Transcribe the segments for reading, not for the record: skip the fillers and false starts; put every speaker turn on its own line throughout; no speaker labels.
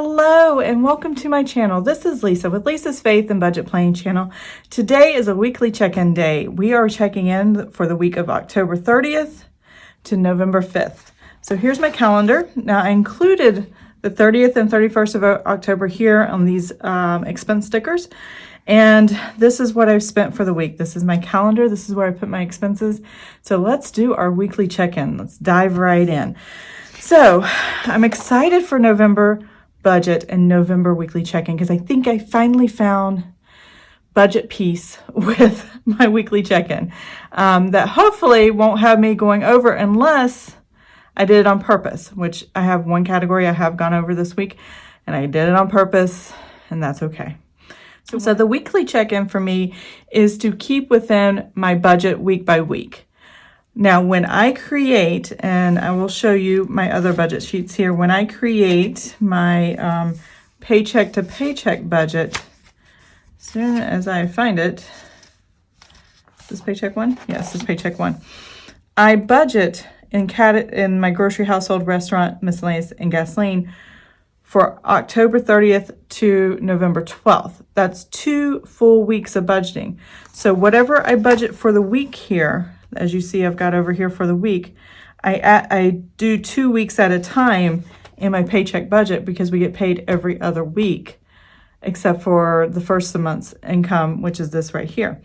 Hello and welcome to my channel. This is Lisa with Lisa's Faith and Budget Planning channel. Today is a weekly check-in day. We are checking in for the week of October 30th to November 5th. So here's my calendar. Now I included the 30th and 31st of October here on these expense stickers. And this is what I've spent for the week. This is my calendar. This is where I put my expenses. So let's do our weekly check-in. Let's dive right in. So I'm excited for November budget and November weekly check-in because I think I finally found budget peace with my weekly check-in that hopefully won't have me going over unless I did it on purpose, which I have one category I have gone over this week and I did it on purpose and that's okay. So the weekly check-in for me is to keep within my budget week by week. Now, when I create, and I will show you my other budget sheets here, when I create my paycheck to paycheck budget, as soon as I find it, is this paycheck one? Yes, this is paycheck one. I budget in my grocery, household, restaurant, miscellaneous, and gasoline for October 30th to November 12th. That's 2 full weeks of budgeting. So whatever I budget for the week here, as you see I've got over here for the week, I do 2 weeks at a time in my paycheck budget because we get paid every other week, except for the first of the month's income, which is this right here.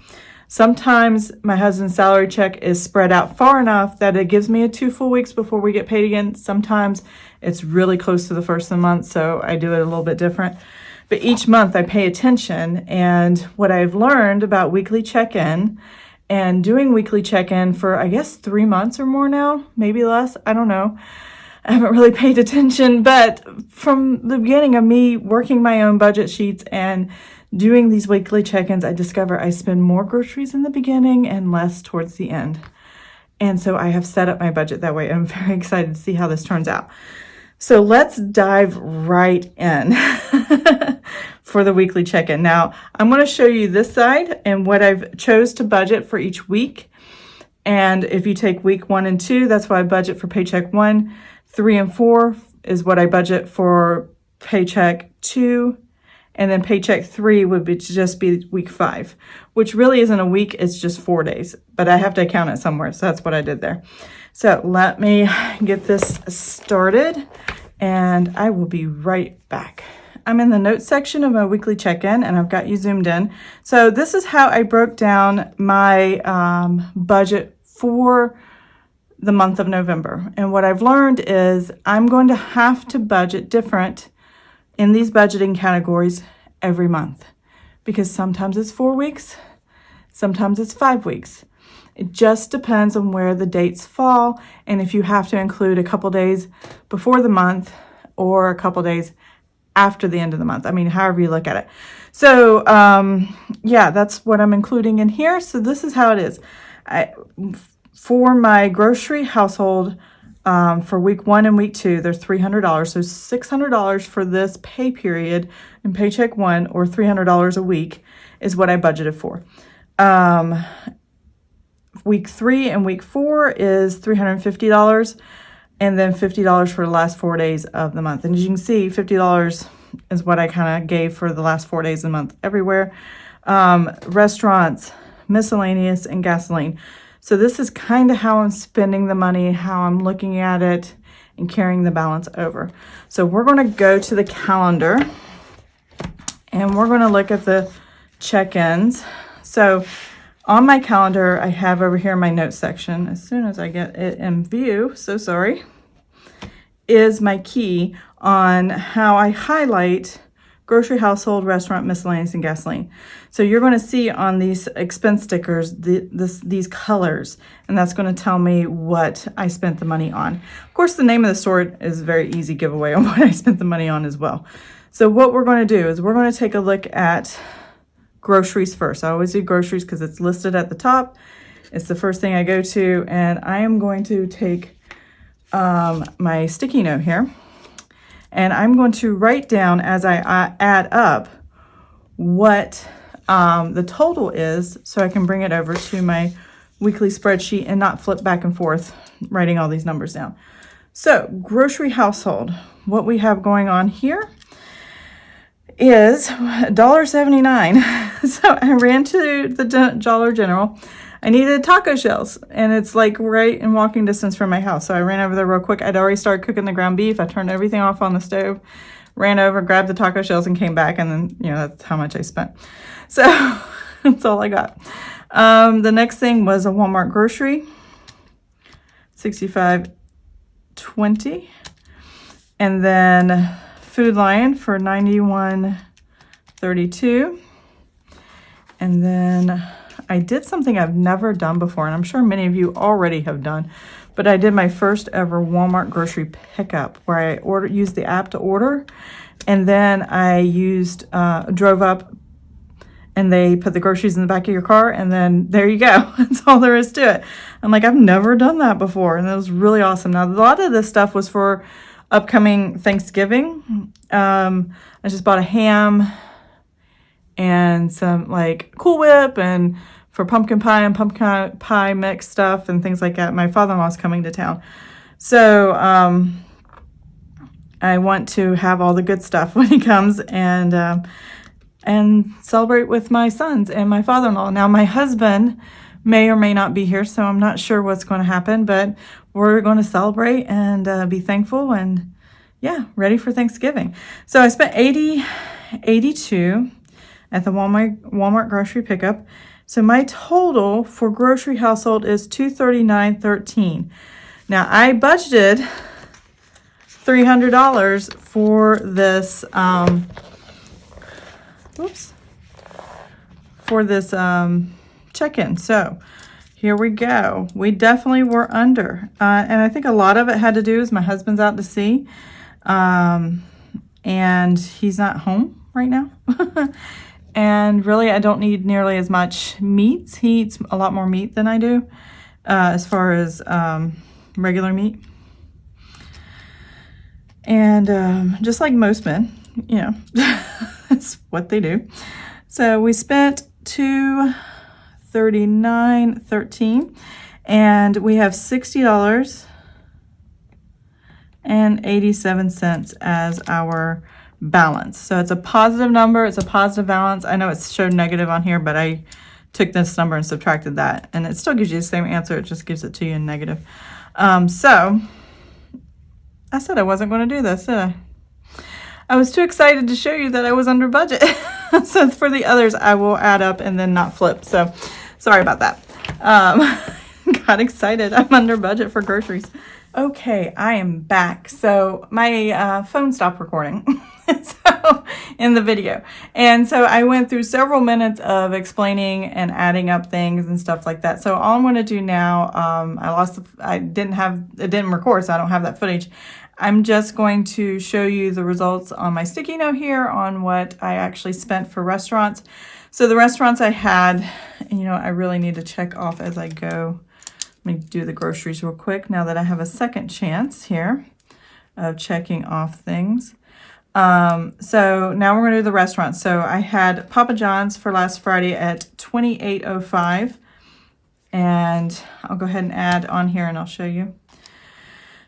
Sometimes my husband's salary check is spread out far enough that it gives me a 2 full weeks before we get paid again. Sometimes it's really close to the first of the month, so I do it a little bit different. But each month I pay attention, and what I've learned about weekly check-in and doing weekly check-in for, I guess, 3 months or more now, maybe less, I don't know. I haven't really paid attention, but from the beginning of me working my own budget sheets and doing these weekly check-ins, I discover I spend more groceries in the beginning and less towards the end. And so I have set up my budget that way. I'm very excited to see how this turns out. So let's dive right in for the weekly check-in. Now, I'm going to show you this side and what I've chose to budget for each week. And if you take week 1 and 2, that's what I budget for paycheck 1. 3 and 4 is what I budget for paycheck 2. And then paycheck 3 would be just be week 5, which really isn't a week, it's just 4 days. But I have to account it somewhere, so that's what I did there. So let me get this started, and I will be right back. I'm in the notes section of my weekly check-in, and I've got you zoomed in. So this is how I broke down my budget for the month of November. And what I've learned is I'm going to have to budget different in these budgeting categories every month, because sometimes it's 4 weeks, sometimes it's 5 weeks. It just depends on where the dates fall and if you have to include a couple days before the month or a couple days after the end of the month. I mean, however you look at it. So yeah, that's what I'm including in here. So this is how it is. For my grocery household, for week 1 and week 2, they're $300. So $600 for this pay period in paycheck 1, or $300 a week is what I budgeted for. Week 3 and week 4 is $350, and then $50 for the last 4 days of the month. And as you can see, $50 is what I kind of gave for the last 4 days of the month everywhere. Restaurants, miscellaneous, and gasoline. So this is kind of how I'm spending the money, how I'm looking at it, and carrying the balance over. So we're going to go to the calendar, and we're going to look at the check-ins. So on my calendar, I have over here in my notes section, as soon as I get it in view, so sorry, is my key on how I highlight grocery, household, restaurant, miscellaneous, and gasoline. So you're going to see on these expense stickers these colors, and that's going to tell me what I spent the money on. Of course, the name of the store is a very easy giveaway on what I spent the money on as well. So what we're going to do is we're going to take a look at groceries first. I always do groceries because it's listed at the top. It's the first thing I go to, and I am going to take my sticky note here, and I'm going to write down as I add up what the total is, so I can bring it over to my weekly spreadsheet and not flip back and forth writing all these numbers down. So grocery household, what we have going on here is $1.79. So I ran to the Dollar General. I needed taco shells, and it's like right in walking distance from my house. So I ran over there real quick. I'd already started cooking the ground beef. I turned everything off on the stove, ran over, grabbed the taco shells, and came back. And then, that's how much I spent. So that's all I got. The next thing was a Walmart grocery, $65.20. And then Food Lion for $91.32. And then I did something I've never done before, and I'm sure many of you already have done, but I did my first ever Walmart grocery pickup where I used the app to order, and then I drove up, and they put the groceries in the back of your car, and then there you go. That's all there is to it. I'm like, I've never done that before, and it was really awesome. Now, a lot of this stuff was for upcoming Thanksgiving. I just bought a ham and some like Cool Whip and for pumpkin pie and pumpkin pie mix stuff and things like that. My father-in-law's coming to town. So I want to have all the good stuff when he comes and celebrate with my sons and my father-in-law. Now, my husband may or may not be here, so I'm not sure what's going to happen, but we're going to celebrate and be thankful and, ready for Thanksgiving. So I spent $82 at the Walmart grocery pickup. So my total for grocery household is $239.13. Now, I budgeted $300 for this check-in. So here we go. We definitely were under. And I think a lot of it had to do is my husband's out to sea. And he's not home right now. And really, I don't need nearly as much meats. He eats a lot more meat than I do, as far as regular meat. And just like most men, that's what they do. So we spent $239.13, and we have $60.87 as our balance. So it's a positive number. It's a positive balance. I know it's showed negative on here, but I took this number and subtracted that, and it still gives you the same answer. It just gives it to you in negative. So I said I wasn't going to do this, did I? I was too excited to show you that I was under budget. So for the others, I will add up and then not flip. So sorry about that. Got excited. I'm under budget for groceries. Okay, I am back. So my phone stopped recording in the video. And so I went through several minutes of explaining and adding up things and stuff like that. So all I'm going to do now, it didn't record, so I don't have that footage. I'm just going to show you the results on my sticky note here on what I actually spent for restaurants. So the restaurants I had, I really need to check off as I go. Let me do the groceries real quick now that I have a second chance here of checking off things. So now we're going to do the restaurants. So I had Papa John's for last Friday at $28.05. And I'll go ahead and add on here and I'll show you.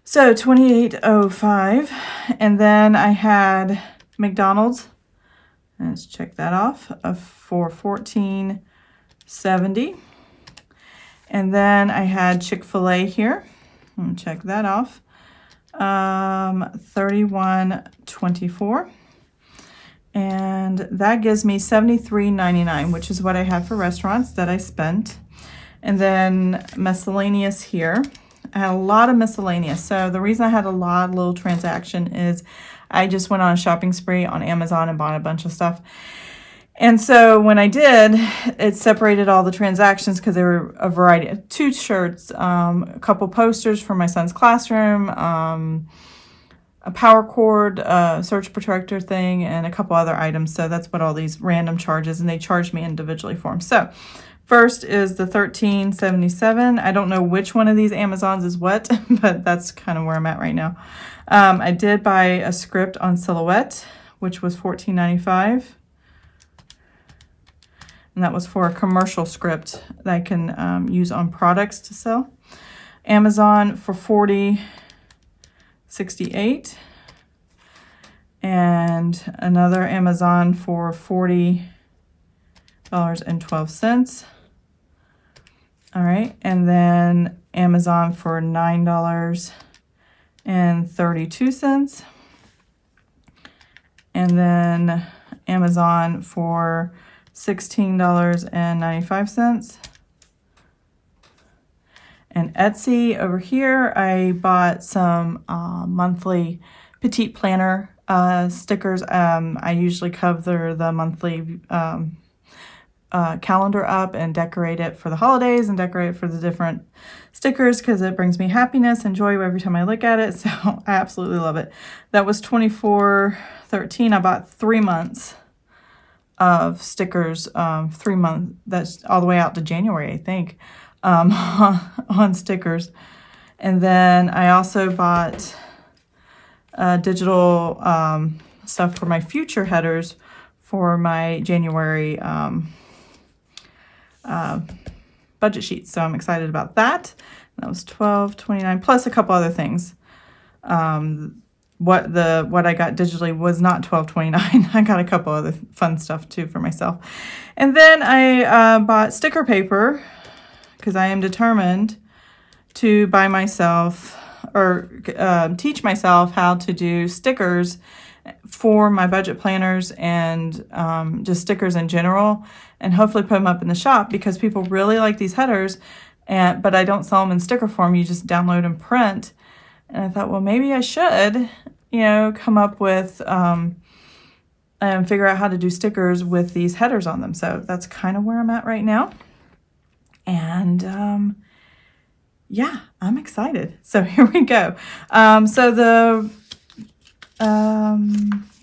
So $28.05. And then I had McDonald's. Let's check that off for $14.70. And then I had Chick-fil-A here. Check that off. $31.24. And that gives me $73.99, which is what I had for restaurants that I spent. And then miscellaneous here. I had a lot of miscellaneous. So the reason I had a little transaction is I just went on a shopping spree on Amazon and bought a bunch of stuff. And so when I did, it separated all the transactions because there were a variety of 2 shirts, a couple posters for my son's classroom, a power cord, surge protector thing, and a couple other items. So that's what all these random charges, and they charged me individually for them. So first is the $13.77. I don't know which one of these Amazons is what, but that's kind of where I'm at right now. I did buy a script on Silhouette, which was $14.95. And that was for a commercial script that I can use on products to sell. Amazon for $40.68. and another Amazon for $40.12. All right, and then Amazon for $9.32. And then Amazon for $16.95. And Etsy over here, I bought some monthly petite planner stickers. I usually cover the monthly calendar up and decorate it for the holidays and decorate it for the different stickers because it brings me happiness and joy every time I look at it. So I absolutely love it. That was $24.13. I bought 3 months of stickers, 3 months. That's all the way out to January, I think, on stickers. And then I also bought digital stuff for my future headers for my January budget sheet. So I'm excited about that. That was $12.29 plus a couple other things. What I got digitally was not $12.29. I got a couple other fun stuff too for myself. And then I bought sticker paper because I am determined to buy myself or teach myself how to do stickers for my budget planners and just stickers in general, and hopefully put them up in the shop because people really like these headers, but I don't sell them in sticker form. You just download and print. And I thought, well, maybe I should, come up with and figure out how to do stickers with these headers on them. So that's kind of where I'm at right now. And yeah, I'm excited. So here we go. What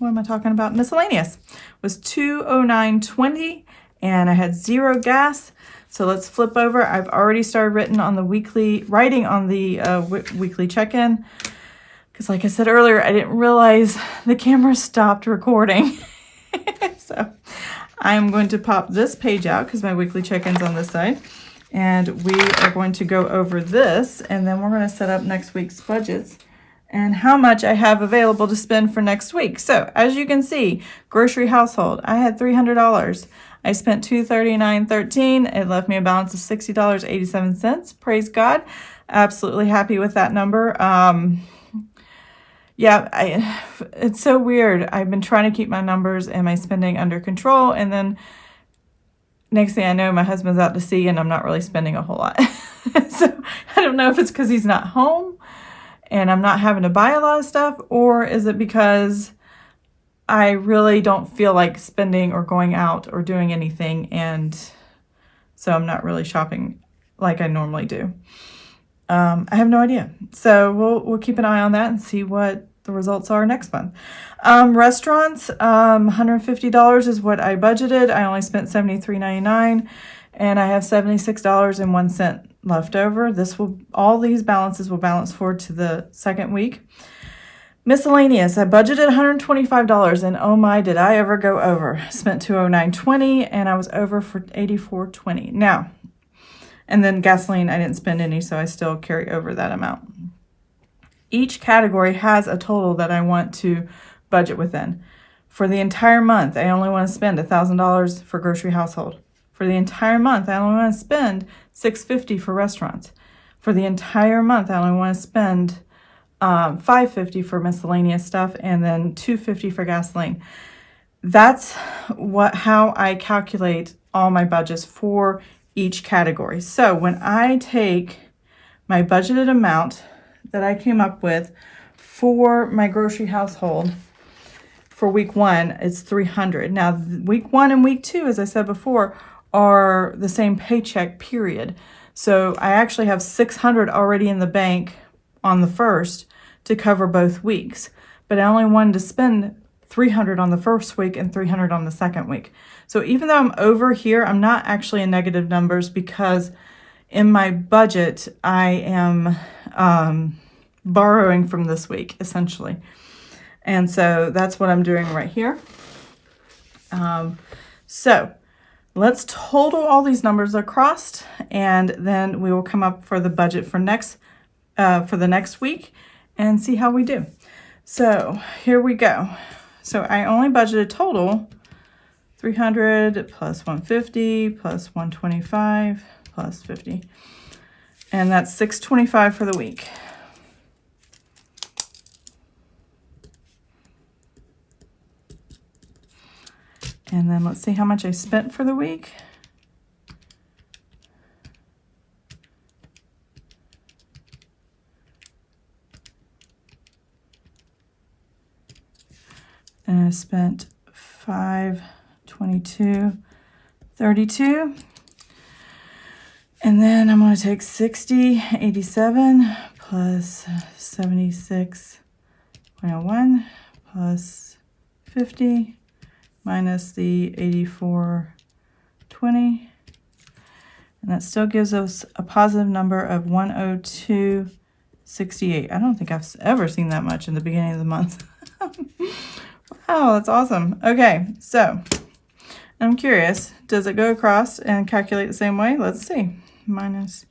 am I talking about? Miscellaneous was $209.20, and I had 0 gas. So let's flip over. I've already started writing on the weekly check-in because, like I said earlier, I didn't realize the camera stopped recording. So I'm going to pop this page out because my weekly check-in's on this side, and we are going to go over this, and then we're going to set up next week's budgets and how much I have available to spend for next week. So as you can see, grocery household, I had $300. I spent $239.13. It left me a balance of $60.87. Praise God. Absolutely happy with that number. It's so weird. I've been trying to keep my numbers and my spending under control, and then next thing I know, my husband's out to sea and I'm not really spending a whole lot. So I don't know if it's because he's not home and I'm not having to buy a lot of stuff, or is it because I really don't feel like spending or going out or doing anything, and so I'm not really shopping like I normally do. I have no idea. So we'll keep an eye on that and see what the results are next month. Restaurants, $150 is what I budgeted. I only spent $73.99, and I have $76.01 left over. All these balances will balance forward to the second week. Miscellaneous, I budgeted $125, and oh my, did I ever go over. Spent $209.20, and I was over for $84.20. Now, and then gasoline, I didn't spend any, so I still carry over that amount. Each category has a total that I want to budget within. For the entire month, I only want to spend $1,000 for grocery household. For the entire month, I only want to spend $650 for restaurants. For the entire month, I only want to spend $550 for miscellaneous stuff, and then $250 for gasoline. That's how I calculate all my budgets for each category. So when I take my budgeted amount that I came up with for my grocery household for week 1, it's $300. Now, week 1 and week 2, as I said before, are the same paycheck period. So I actually have $600 already in the bank on the first to cover both weeks. But I only wanted to spend $300 on the first week and $300 on the second week. So even though I'm over here, I'm not actually in negative numbers because in my budget, I am borrowing from this week, essentially. And so that's what I'm doing right here. So let's total all these numbers across, and then we will come up for the budget for the next week and see how we do. So here we go. So I only budgeted total 300 plus 150 plus 125 plus 50. And that's 625 for the week. And then let's see how much I spent for the week. And I spent $522.32. And then I'm going to take 60.87 plus 76.01 plus 50 minus the 84.20. And that still gives us a positive number of 102.68. I don't think I've ever seen that much in the beginning of the month. Wow, that's awesome. Okay, so I'm curious, does it go across and calculate the same way? Let's see. Minus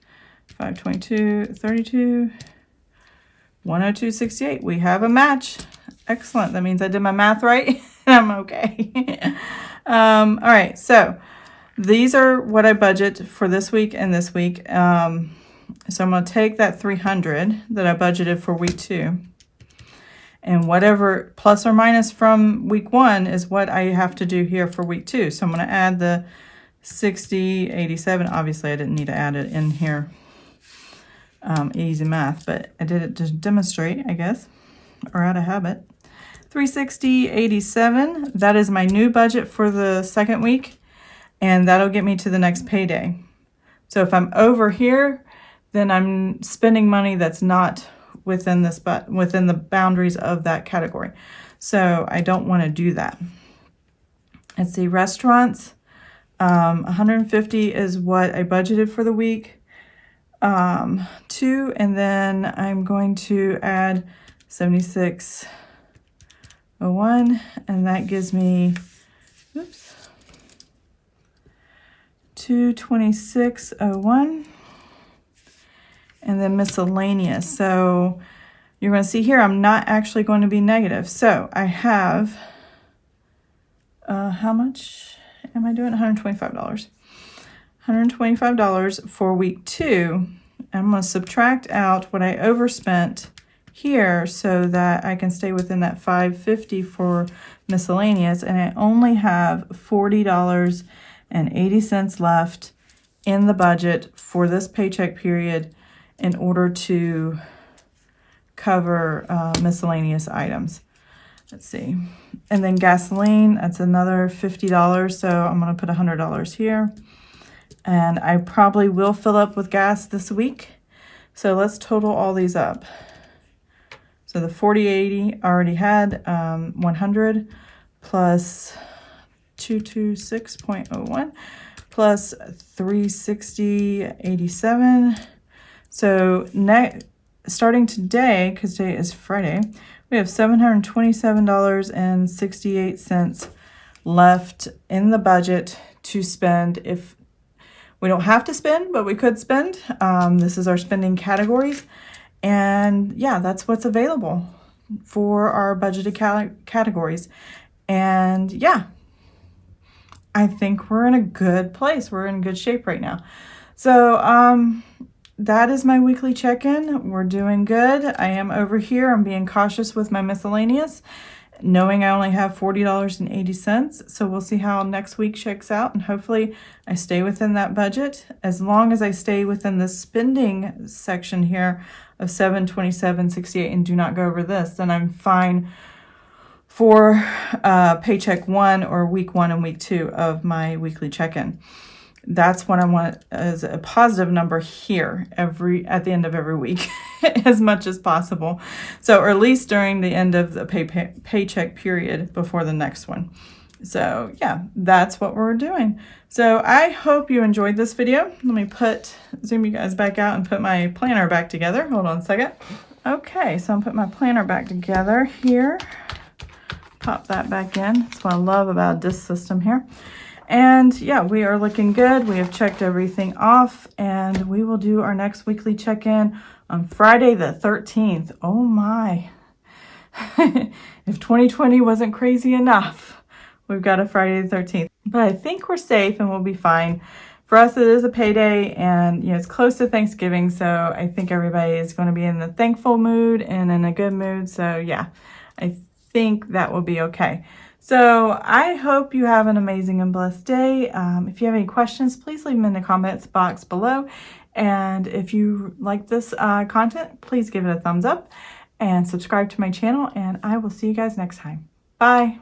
522.32, 102.68. We have a match. Excellent. That means I did my math right and I'm okay. All right, so these are what I budget for this week and this week. So I'm going to take that 300 that I budgeted for week 2. And whatever plus or minus from week 1 is what I have to do here for week 2. So I'm going to add the 60.87. Obviously, I didn't need to add it in here. Easy math, but I did it to demonstrate, I guess, or out of habit. 360.87. That is my new budget for the second week, and that'll get me to the next payday. So if I'm over here, then I'm spending money that's not within this, but within the boundaries of that category. So I don't want to do that. Let's see, restaurants. 150 is what I budgeted for the week. 2, and then I'm going to add 76.01, and that gives me, oops, 226.01. And then miscellaneous. So you're going to see here, I'm not actually going to be negative. So I have, how much am I doing? $125. $125 for week 2. I'm going to subtract out what I overspent here so that I can stay within that $550 for miscellaneous. And I only have $40.80 left in the budget for this paycheck period in order to cover miscellaneous items. Let's see. And then gasoline, that's another $50. So I'm going to put $100 here. And I probably will fill up with gas this week. So let's total all these up. So the 40.80 already had 100 plus 226.01 plus 360.87. So starting today, because today is Friday, we have $727.68 left in the budget to spend. If we don't have to spend, but we could spend. This is our spending categories. And yeah, that's what's available for our budgeted categories. And yeah, I think we're in a good place. We're in good shape right now. So that is my weekly check-in. We're doing good. I am over here. I'm being cautious with my miscellaneous, knowing I only have $40.80. So we'll see how next week shakes out, and hopefully I stay within that budget. As long as I stay within the spending section here of $727.68 and do not go over this, then I'm fine for paycheck 1 or week 1 and week 2 of my weekly check-in. That's what I want as a positive number here at the end of every week as much as possible. So, or at least during the end of the paycheck period before the next one. So yeah, that's what we're doing. So I hope you enjoyed this video. Let me zoom you guys back out and put my planner back together. Hold on a second. Okay, so I'm putting my planner back together here. Pop that back in. That's what I love about this system here. And yeah, we are looking good. We have checked everything off, and we will do our next weekly check-in on Friday the 13th. Oh my. If 2020 wasn't crazy enough, we've got a Friday the 13th. But I think we're safe and we'll be fine. For us, it is a payday, and it's close to Thanksgiving, so I think everybody is going to be in the thankful mood and in a good mood. So yeah, I think that will be okay. So I hope you have an amazing and blessed day. If you have any questions, please leave them in the comments box below. And if you like this content, please give it a thumbs up and subscribe to my channel, and I will see you guys next time. Bye.